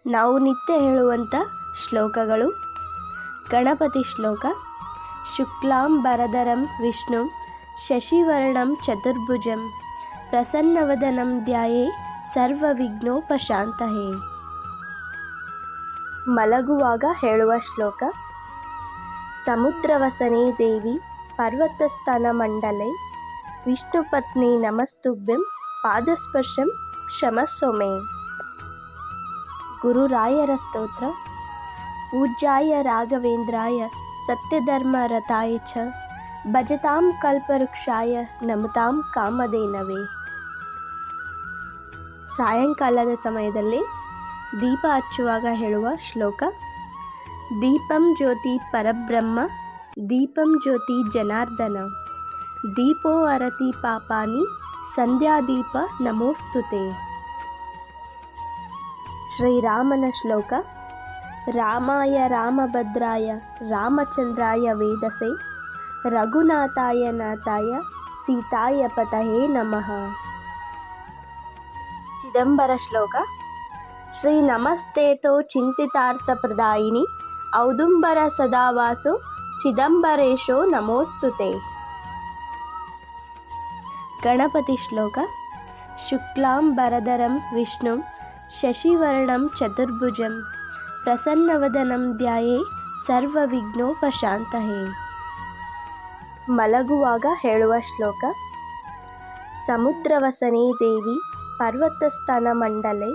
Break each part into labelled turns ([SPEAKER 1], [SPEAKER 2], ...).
[SPEAKER 1] ನಾವು ನಿತ್ಯ ಹೇಳುವಂಥ ಶ್ಲೋಕಗಳು. ಗಣಪತಿ ಶ್ಲೋಕ. ಶುಕ್ಲಾಂಬರಧರಂ ವಿಷ್ಣು ಶಶಿವರ್ಣಂ ಚತುರ್ಭುಜಂ ಪ್ರಸನ್ನವದನಂ ಧ್ಯಾಯೇ ಸರ್ವವಿಘ್ನೋಪಶಾಂತಯೇ. ಮಲಗುವಾಗ ಹೇಳುವ ಶ್ಲೋಕ. ಸಮುದ್ರವಸನೆ ದೇವಿ ಪರ್ವತಸ್ಥಾನ ಮಂಡಲೆ ವಿಷ್ಣುಪತ್ನಿ ನಮಸ್ತುಭ್ಯಂ ಪಾದಸ್ಪರ್ಶಂ ಕ್ಷಮಸ್ವ ಮೇ. ಗುರುರಾಯರ ಸ್ತೋತ್ರ. ಪೂಜ್ಯಾಯ ರಾಘವೇಂದ್ರಾಯ ಸತ್ಯಧರ್ಮ ರಥಾಯ ಚ ಭಜತಾಂ ಕಲ್ಪವೃಕ್ಷಾಯ ನಮತಾಂ ಕಾಮಧೇನವೇ. ಸಾಯಂಕಾಲದ ಸಮಯದಲ್ಲಿ ದೀಪ ಹಚ್ಚುವಾಗ ಹೇಳುವ ಶ್ಲೋಕ. ದೀಪಂ ಜ್ಯೋತಿ ಪರಬ್ರಹ್ಮ ದೀಪಂ ಜ್ಯೋತಿ ಜನಾರ್ದನ ದೀಪೋ ಹರತಿ ಪಾಪಾನಿ ಸಂಧ್ಯಾದೀಪ ನಮೋಸ್ತುತೆ. ಶ್ರೀರಾಮನ ಶ್ಲೋಕ. ರಾಮಾಯ ರಾಮಭದ್ರಾಯ ರಾಮಚಂದ್ರಾಯ ವೇದಸೆ ರಘುನಾಥಾಯ ನಾಥಾಯ ಸೀತಾಯ ಪತಯೇ ನಮಃ. ಚಿದಂಬರ ಶ್ಲೋಕ. ಶ್ರೀ ನಮಸ್ತೇತೋ ಚಿಂತಿತಾರ್ಥಪ್ರದಾಯಿನಿ ಔದುಂಬರ ಸದಾವಾಸೋ ಚಿದಂಬರೇಶೋ ನಮೋಸ್ತುತೆ. ಗಣಪತಿ ಶ್ಲೋಕ. ಶುಕ್ಲಾಂಬರಧರಂ ವಿಷ್ಣು ಶಶಿವರ್ಣಂ ಚತುರ್ಭುಜಂ ಪ್ರಸನ್ನವದನಂ ಧ್ಯಾಯೇ ಸರ್ವವಿಘ್ನೋಪಶಾಂತಯೇ. ಮಲಗುವಾಗ ಹೇಳುವ ಶ್ಲೋಕ. ಸಮುದ್ರವಸನೆ ದೇವಿ ಪರ್ವತಸ್ಥಾನ ಮಂಡಲೆ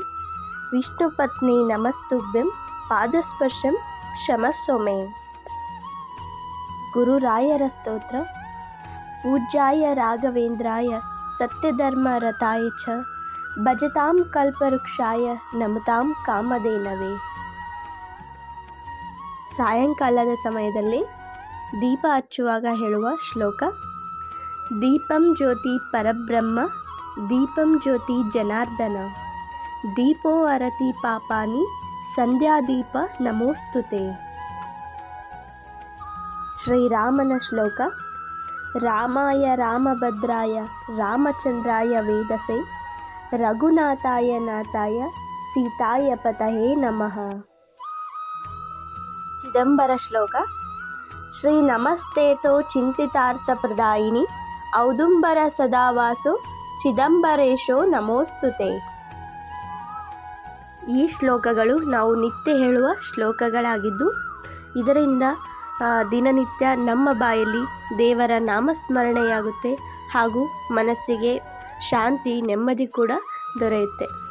[SPEAKER 1] ವಿಷ್ಣುಪತ್ನಿ ನಮಸ್ತುಭ್ಯಂ ಪಾದಸ್ಪರ್ಶಂ ಕ್ಷಮಸ್ವ ಮೇ. ಗುರುರಾಯರ ಸ್ತೋತ್ರ. ಪೂಜ್ಯಾಯ ರಾಘವೇಂದ್ರಾಯ ಸತ್ಯಧರ್ಮ ರಥಾಯ ಚ ಭಜತಾಂ ಕಲ್ಪವೃಕ್ಷಾಯ ನಮತಾಂ ಕಾಮಧೇನವೇ. ಸಾಯಂಕಾಲದ ಸಮಯದಲ್ಲಿ ದೀಪ ಹಚ್ಚುವಾಗ ಹೇಳುವ ಶ್ಲೋಕ. ದೀಪಂ ಜ್ಯೋತಿ ಪರಬ್ರಹ್ಮ ದೀಪಂ ಜ್ಯೋತಿ ಜನಾರ್ದನ ದೀಪೋ ಹರತಿ ಪಾಪಾನಿ ಸಂಧ್ಯಾದೀಪ ನಮೋಸ್ತುತೆ. ಶ್ರೀರಾಮನ ಶ್ಲೋಕ. ರಾಮಾಯ ರಾಮಭದ್ರಾಯ ರಾಮಚಂದ್ರಾಯ ವೇದಸೆ ರಘುನಾಥಾಯ ನಾಥಾಯ ಸೀತಾಯ ಪತಯೇ ನಮಃ. ಚಿದಂಬರ ಶ್ಲೋಕ. ಶ್ರೀ ನಮಸ್ತೇತೋ ಚಿಂತಿತಾರ್ಥಪ್ರದಾಯಿನಿ ಔದುಂಬರ ಸದಾವಾಸೋ ಚಿದಂಬರೇಶೋ ನಮೋಸ್ತುತೆ. ಈ ಶ್ಲೋಕಗಳು ನಾವು ನಿತ್ಯ ಹೇಳುವ ಶ್ಲೋಕಗಳಾಗಿದ್ದು ಇದರಿಂದ ದಿನನಿತ್ಯ ನಮ್ಮ ಬಾಯಲ್ಲಿ ದೇವರ ನಾಮಸ್ಮರಣೆಯಾಗುತ್ತೆ ಹಾಗೂ ಮನಸ್ಸಿಗೆ ಶಾಂತಿ ನೆಮ್ಮದಿ ಕೂಡ ದೊರೆಯುತ್ತೆ.